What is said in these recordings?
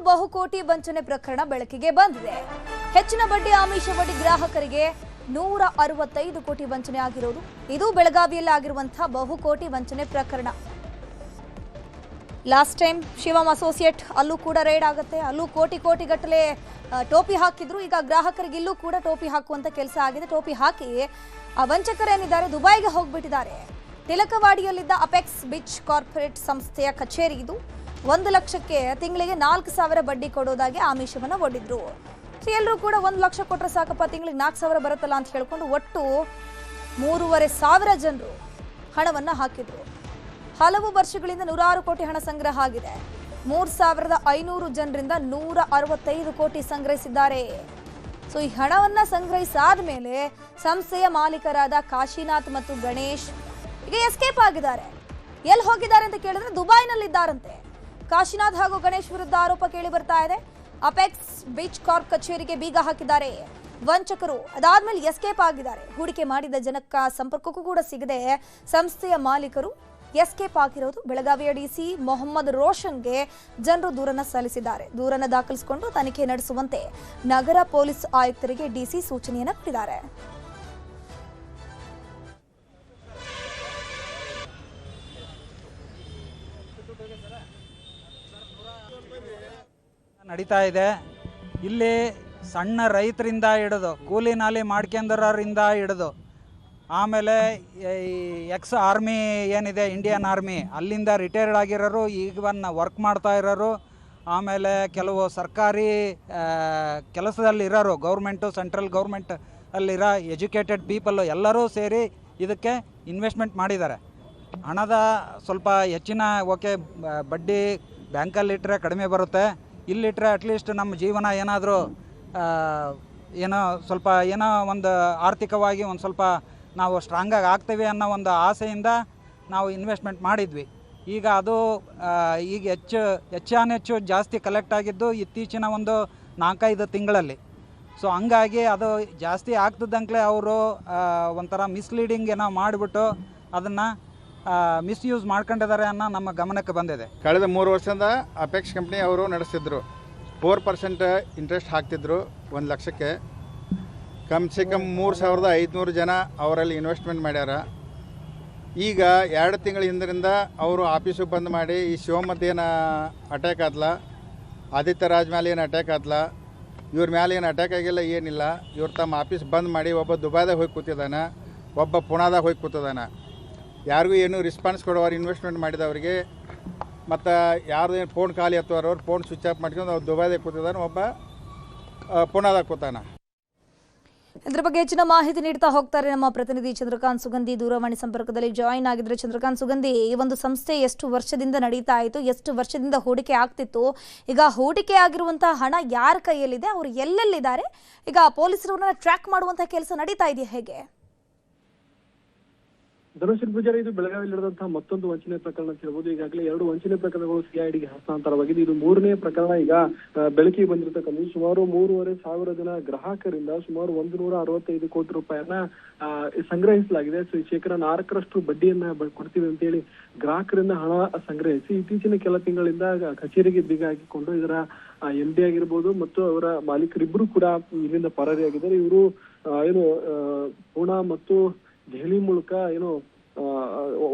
ಬಹುಕೋಟಿ ವಂಚನೆ ಪ್ರಕರಣ ಬೆಳಕಿಗೆ ಬಂದಿದೆ. ಹೆಚ್ಚಿನ ಬಡ್ಡಿ ಆಮಿಷವೊಡ್ಡಿ ಗ್ರಾಹಕರಿಗೆ 165 ಕೋಟಿ ವಂಚನೆ ಆಗಿರೋದು ಇದು ಬೆಳಗಾವಿಯಲ್ಲಿ ಆಗಿರುವಂತಹ ಬಹುಕೋಟಿ ವಂಚನೆ ಪ್ರಕರಣ. ಲಾಸ್ಟ್ ಟೈಮ್ ಶಿವಮ್ ಅಸೋಸಿಯೇಟ್ ಅಲ್ಲೂ ಕೂಡ ರೇಡ್ ಆಗುತ್ತೆ, ಅಲ್ಲೂ ಕೋಟಿ ಗಟ್ಟಲೆ ಟೋಪಿ ಹಾಕಿದ್ರು. ಈಗ ಗ್ರಾಹಕರಿಗೆ ಇಲ್ಲೂ ಕೂಡ ಟೋಪಿ ಹಾಕುವಂತ ಕೆಲಸ ಆಗಿದೆ. ಟೋಪಿ ಹಾಕಿ ಆ ವಂಚಕರೇನಿದ್ದಾರೆ ದುಬೈಗೆ ಹೋಗ್ಬಿಟ್ಟಿದ್ದಾರೆ. ತಿಲಕವಾಡಿಯಲ್ಲಿದ್ದ ಅಪೆಕ್ಸ್ ಬಿಚ್ ಕಾರ್ಪೊರೇಟ್ ಸಂಸ್ಥೆಯ ಕಚೇರಿ ಇದು. 1 ಲಕ್ಷಕ್ಕೆ ತಿಂಗಳಿಗೆ 4,000 ಬಡ್ಡಿ ಕೊಡೋದಾಗಿ ಆಮಿಷವನ್ನು ಒಡ್ಡಿದ್ರು. ಎಲ್ಲರೂ ಕೂಡ 1 ಲಕ್ಷ ಕೊಟ್ಟರೆ ಸಾಕಪ್ಪ, ತಿಂಗಳಿಗೆ 4,000 ಬರುತ್ತಲ್ಲ ಅಂತ ಹೇಳ್ಕೊಂಡು ಒಟ್ಟು 3,500 ಜನರು ಹಣವನ್ನು ಹಾಕಿದ್ರು. ಹಲವು ವರ್ಷಗಳಿಂದ 106 ಕೋಟಿ ಹಣ ಸಂಗ್ರಹ ಆಗಿದೆ. 3,500 ಜನರಿಂದ 165 ಕೋಟಿ ಸಂಗ್ರಹಿಸಿದ್ದಾರೆ. ಸೊ ಈ ಹಣವನ್ನ ಸಂಗ್ರಹಿಸಾದ ಮೇಲೆ ಸಂಸ್ಥೆಯ ಮಾಲೀಕರಾದ ಕಾಶಿನಾಥ್ ಮತ್ತು ಗಣೇಶ್ ಈಗ ಎಸ್ಕೇಪ್ ಆಗಿದ್ದಾರೆ. ಎಲ್ಲಿ ಹೋಗಿದ್ದಾರೆ ಅಂತ ಕೇಳಿದ್ರೆ ದುಬೈನಲ್ಲಿದ್ದಾರಂತೆ. ಕಾಶಿನಾಥ್ ಹಾಗೂ ಗಣೇಶ್ ವಿರುದ್ಧ ಆರೋಪ ಕೇಳಿ ಬರ್ತಾ ಇದೆ. ಅಪೆಕ್ಸ್ ಬೀಚ್ ಕಾರ್ಪ್ ಕಚೇರಿಗೆ ಬೀಗ ಹಾಕಿದ್ದಾರೆ ವಂಚಕರು. ಅದಾದ್ಮೇಲೆ ಎಸ್ಕೇಪ್ ಆಗಿದ್ದಾರೆ. ಹೂಡಿಕೆ ಮಾಡಿದ ಜನಕ್ಕ ಸಂಪರ್ಕಕ್ಕೂ ಕೂಡ ಸಿಗದೆ ಸಂಸ್ಥೆಯ ಮಾಲೀಕರು ಎಸ್ಕೇಪ್ ಆಗಿರೋದು. ಬೆಳಗಾವಿಯ ಡಿಸಿ ಮೊಹಮ್ಮದ್ ರೋಷನ್ಗೆ ಜನರು ದೂರನ್ನ ಸಲ್ಲಿಸಿದ್ದಾರೆ. ದೂರನ್ನ ದಾಖಲಿಸಿಕೊಂಡು ತನಿಖೆ ನಡೆಸುವಂತೆ ನಗರ ಪೊಲೀಸ್ ಆಯುಕ್ತರಿಗೆ ಡಿಸಿ ಸೂಚನೆಯನ್ನ ಕೊಟ್ಟಿದ್ದಾರೆ. ನಡೀತಾ ಇದೆ. ಇಲ್ಲಿ ಸಣ್ಣ ರೈತರಿಂದ ಹಿಡಿದು ಕೂಲಿ ನಾಲಿ ಮಾಡ್ಕೊಂಡರಿಂದ ಹಿಡಿದು ಆಮೇಲೆ ಈ ಎಕ್ಸ್ ಆರ್ಮಿ ಏನಿದೆ ಇಂಡಿಯನ್ ಆರ್ಮಿ ಅಲ್ಲಿಂದ ರಿಟೈರ್ಡ್ ಆಗಿರೋರು, ಈಗವನ್ನ ವರ್ಕ್ ಮಾಡ್ತಾ ಇರೋರು, ಆಮೇಲೆ ಕೆಲವು ಸರ್ಕಾರಿ ಕೆಲಸದಲ್ಲಿರೋರು, ಗೌರ್ಮೆಂಟು ಸೆಂಟ್ರಲ್ ಗೌರ್ಮೆಂಟ್ ಅಲ್ಲಿರೋ ಎಜುಕೇಟೆಡ್ ಪೀಪಲ್ಲು ಎಲ್ಲರೂ ಸೇರಿ ಇದಕ್ಕೆ ಇನ್ವೆಸ್ಟ್ಮೆಂಟ್ ಮಾಡಿದ್ದಾರೆ. ಹಣದ ಸ್ವಲ್ಪ ಹೆಚ್ಚಿನ ಓಕೆ ಬಡ್ಡಿ ಬ್ಯಾಂಕಲ್ಲಿಟ್ಟರೆ ಕಡಿಮೆ ಬರುತ್ತೆ, ಇಲ್ಲಿಟ್ಟರೆ ಅಟ್ಲೀಸ್ಟ್ ನಮ್ಮ ಜೀವನ ಏನಾದರೂ ಏನೋ ಒಂದು ಆರ್ಥಿಕವಾಗಿ ಒಂದು ಸ್ವಲ್ಪ ನಾವು ಸ್ಟ್ರಾಂಗಾಗಿ ಆಗ್ತೀವಿ ಅನ್ನೋ ಒಂದು ಆಸೆಯಿಂದ ನಾವು ಇನ್ವೆಸ್ಟ್ಮೆಂಟ್ ಮಾಡಿದ್ವಿ. ಈಗ ಅದು ಈಗ ಹೆಚ್ಚು ಜಾಸ್ತಿ ಕಲೆಕ್ಟ್ ಆಗಿದ್ದು ಇತ್ತೀಚಿನ ಒಂದು 4-5 ತಿಂಗಳಲ್ಲಿ. ಸೊ ಹಂಗಾಗಿ ಅದು ಜಾಸ್ತಿ ಆಗ್ತಿದ್ದಂಗೆ ಅವರು ಒಂಥರ ಮಿಸ್ಲೀಡಿಂಗ್ ಏನೋ ಮಾಡಿಬಿಟ್ಟು ಅದನ್ನು ಮಿಸ್ಯೂಸ್ ಮಾಡ್ಕೊಂಡಿದ್ದಾರೆ ಅನ್ನೋ ನಮ್ಮ ಗಮನಕ್ಕೆ ಬಂದಿದೆ. ಕಳೆದ 3 ವರ್ಷದಿಂದ ಅಪೆಕ್ಸ್ ಕಂಪ್ನಿ ಅವರು ನಡೆಸ್ತಿದ್ರು. 4% ಇಂಟ್ರೆಸ್ಟ್ ಹಾಕ್ತಿದ್ರು 1 ಲಕ್ಷಕ್ಕೆ. ಕಮ್ಸೆ ಕಮ್ 3,500 ಜನ ಅವರಲ್ಲಿ ಇನ್ವೆಸ್ಟ್ಮೆಂಟ್ ಮಾಡ್ಯಾರ. ಈಗ 2 ತಿಂಗಳ ಹಿಂದರಿಂದ ಅವರು ಆಫೀಸು ಬಂದ್ ಮಾಡಿ ಈ ಶಿವಮದ್ದೇನ ಅಟ್ಯಾಕ್ ಆದ್ಲ, ಆದಿತ್ಯ ರಾಜ್ ಮೇಲೆ ಏನು ಅಟ್ಯಾಕ್ ಆದ್ಲ, ಇವ್ರ ಮೇಲೆ ಏನು ಅಟ್ಯಾಕ್ ಆಗಿಲ್ಲ, ಏನಿಲ್ಲ. ಇವ್ರು ತಮ್ಮ ಆಫೀಸ್ ಬಂದ್ ಮಾಡಿ ಒಬ್ಬ ದುಬೈದಾಗ ಹೋಗಿ ಕೂತಿದ್ದಾನೆ, ಒಬ್ಬ ಪುಣಾದಾಗ ಹೋಗಿ ಕೂತಿದ್ದಾನೆ. ಯಾರಿಗೂ ಏನು ರೆಸ್ಪಾನ್ಸ್ ಕೊಡೋರು ಇನ್ವೆಸ್ಟ್ಮೆಂಟ್ ಮಾಡಿದವರಿಗೆ. ಮತ್ತು ಯಾರ್ದು ಏನು ಫೋನ್ ಖಾಲಿ ಹತ್ತುವರ ಅವ್ರು ಫೋನ್ ಸ್ವಿಚ್ ಆಫ್ ಮಾಡ್ಕೊಂಡು ಅವ್ರು ದುಬೈದಾಗ ಕೂತಿದ್ದಾನೆ, ಒಬ್ಬ ಪುಣಾದಾಗ ಕೂತಾನೆ. ಇದ್ರ ಬಗ್ಗೆ ಹೆಚ್ಚಿನ ಮಾಹಿತಿ ನೀಡ್ತಾ ಹೋಗ್ತಾರೆ ನಮ್ಮ ಪ್ರತಿನಿಧಿ ಚಂದ್ರಕಾಂತ್ ಸುಗಂಧಿ. ದೂರವಾಣಿ ಸಂಪರ್ಕದಲ್ಲಿ ಜಾಯಿನ್ ಆಗಿದ್ರೆ. ಚಂದ್ರಕಾಂತ್ ಸುಗಂಧಿ, ಈ ಒಂದು ಸಂಸ್ಥೆ ಎಷ್ಟು ವರ್ಷದಿಂದ ನಡೀತಾ ಇತ್ತು, ಎಷ್ಟು ವರ್ಷದಿಂದ ಹೂಡಿಕೆ ಆಗ್ತಿತ್ತು, ಈಗ ಹೂಡಿಕೆ ಆಗಿರುವಂತಹ ಹಣ ಯಾರ ಕೈಯಲ್ಲಿದೆ, ಅವರು ಎಲ್ಲೆಲ್ಲಿದ್ದಾರೆ, ಈಗ ಪೊಲೀಸರನ್ನ ಟ್ರ್ಯಾಕ್ ಮಾಡುವಂತಹ ಕೆಲಸ ನಡೀತಾ ಇದೆಯಾ, ಹೇಗೆ? ಧನುಷ್ ಪೂಜಾರಿ, ಇದು ಬೆಳಗಾವಿಯಲ್ಲಿ ನಡೆದಂತಹ ಮತ್ತೊಂದು ವಂಚನೆ ಪ್ರಕರಣ ಅಂತ ಹೇಳ್ಬೋದು. ಈಗಾಗಲೇ 2 ವಂಚನೆ ಪ್ರಕರಣಗಳು ಸಿಐಡಿಗೆ ಹಸ್ತಾಂತರವಾಗಿದೆ. ಇದು 3ನೇ ಪ್ರಕರಣ ಈಗ ಬೆಳಕಿಗೆ ಬಂದಿರತಕ್ಕಂಥದ್ದು. ಸುಮಾರು 3,500 ಜನ ಗ್ರಾಹಕರಿಂದ ಸುಮಾರು 165 ಕೋಟಿ ರೂಪಾಯಿಯನ್ನ ಸಂಗ್ರಹಿಸಲಾಗಿದೆ. ಸೊ ಈ ಶೇಕಡ 4ರಷ್ಟು ಬಡ್ಡಿಯನ್ನ ಕೊಡ್ತೀವಿ ಅಂತ ಹೇಳಿ ಗ್ರಾಹಕರಿಂದ ಹಣ ಸಂಗ್ರಹಿಸಿ ಇತ್ತೀಚಿನ ಕೆಲ ತಿಂಗಳಿಂದ ಕಚೇರಿಗೆ ಬೀಗ ಹಾಕಿಕೊಂಡು ಇದರ MD ಆಗಿರ್ಬೋದು ಮತ್ತು ಅವರ ಮಾಲೀಕರಿಬ್ಬರು ಕೂಡ ಇಲ್ಲಿಂದ ಪರಾರಿಯಾಗಿದ್ದಾರೆ. ಇವರು ಪುಣಾ ಮತ್ತು ದೆಹಲಿ ಮೂಲಕ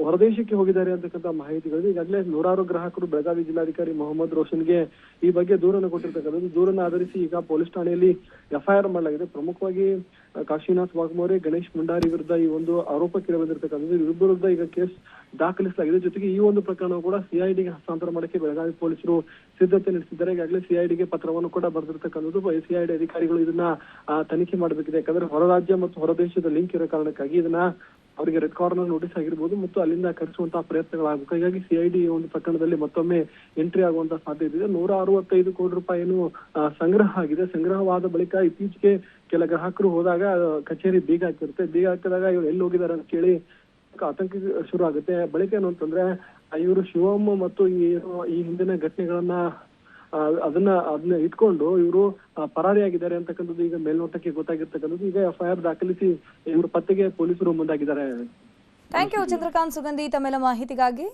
ಹೊರದೇಶಕ್ಕೆ ಹೋಗಿದ್ದಾರೆ ಅಂತಕ್ಕಂಥ ಮಾಹಿತಿಗಳಿದೆ. ಈಗಾಗಲೇ 106 ಗ್ರಾಹಕರು ಬೆಳಗಾವಿ ಜಿಲ್ಲಾಧಿಕಾರಿ ಮೊಹಮ್ಮದ್ ರೋಷನ್ಗೆ ಈ ಬಗ್ಗೆ ದೂರನ್ನು ಕೊಟ್ಟಿರ್ತಕ್ಕಂಥದ್ದು. ದೂರನ್ನು ಆಧರಿಸಿ ಈಗ ಪೊಲೀಸ್ ಠಾಣೆಯಲ್ಲಿ FIR ಮಾಡಲಾಗಿದೆ. ಪ್ರಮುಖವಾಗಿ ಕಾಶಿನಾಥ್ ವಾಘಮೋರೆ, ಗಣೇಶ್ ಮುಂಡಾರಿ ವಿರುದ್ಧ ಈ ಒಂದು ಆರೋಪ ಕೇಳಿ ಬಂದಿರತಕ್ಕಂಥದ್ದು. ಇವ್ರ ವಿರುದ್ಧ ಈಗ ಕೇಸ್ ದಾಖಲಿಸಲಾಗಿದೆ. ಜೊತೆಗೆ ಈ ಒಂದು ಪ್ರಕರಣ ಕೂಡ CIDಗೆ ಹಸ್ತಾಂತರ ಮಾಡಕ್ಕೆ ಬೆಳಗಾವಿ ಪೊಲೀಸರು ಸಿದ್ಧತೆ ನಡೆಸಿದ್ದಾರೆ. ಈಗಾಗಲೇ CIDಗೆ ಪತ್ರವನ್ನು ಕೂಡ ಬರೆದಿರ್ತಕ್ಕಂಥದ್ದು. CID ಅಧಿಕಾರಿಗಳು ಇದನ್ನ ತನಿಖೆ ಮಾಡಬೇಕಿದೆ. ಯಾಕಂದ್ರೆ ಹೊರ ರಾಜ್ಯ ಮತ್ತು ಹೊರದೇಶದ ಲಿಂಕ್ ಇರೋ ಕಾರಣಕ್ಕಾಗಿ ಇದನ್ನ ಅವರಿಗೆ ರೆಡ್ ಕಾರ್ನರ್ ನೋಟಿಸ್ ಆಗಿರ್ಬೋದು ಮತ್ತು ಅಲ್ಲಿಂದ ಕರೆಸುವಂತಹ ಪ್ರಯತ್ನಗಳಾಗಬೇಕು. ಹೀಗಾಗಿ CID ಈ ಒಂದು ಪ್ರಕರಣದಲ್ಲಿ ಮತ್ತೊಮ್ಮೆ ಎಂಟ್ರಿ ಆಗುವಂತಹ ಸಾಧ್ಯತೆ ಇದೆ. 165 ಕೋಟಿ ರೂಪಾಯಿಯನ್ನು ಸಂಗ್ರಹ ಆಗಿದೆ. ಸಂಗ್ರಹವಾದ ಬಳಿಕ ಇತ್ತೀಚೆಗೆ ಕೆಲ ಗ್ರಾಹಕರು ಹೋದಾಗ ಕಚೇರಿ ಬೀಗ ಹಾಕಿರುತ್ತೆ. ಬೀಗ ಹಾಕಿದಾಗ ಇವ್ರು ಎಲ್ಲಿ ಹೋಗಿದ್ದಾರೆ ಅಂತ ಕೇಳಿ ಆತಂಕ ಶುರು ಆಗುತ್ತೆ. ಬಳಿಕ ಏನು ಅಂತಂದ್ರೆ ಇವರು ಶಿವಮ್ ಮತ್ತು ಈ ಹಿಂದಿನ ಘಟನೆಗಳನ್ನ ಅದನ್ನ ಇಟ್ಕೊಂಡು ಇವರು ಪರಾರಿಯಾಗಿದ್ದಾರೆ ಅಂತಕ್ಕಂಥದ್ದು ಈಗ ಮೇಲ್ನೋಟಕ್ಕೆ ಗೊತ್ತಾಗಿರ್ತಕ್ಕಂಥದ್ದು. ಈಗ FIR ದಾಖಲಿಸಿ ಇವರು ಪತ್ತೆಗೆ ಪೊಲೀಸರು ಮುಂದಾಗಿದ್ದಾರೆ. ಥ್ಯಾಂಕ್ ಯು ಚಂದ್ರಕಾಂತ್ ಸುಗಂಧಿ ತಮ್ಮೆಲ್ಲ ಮಾಹಿತಿಗಾಗಿ.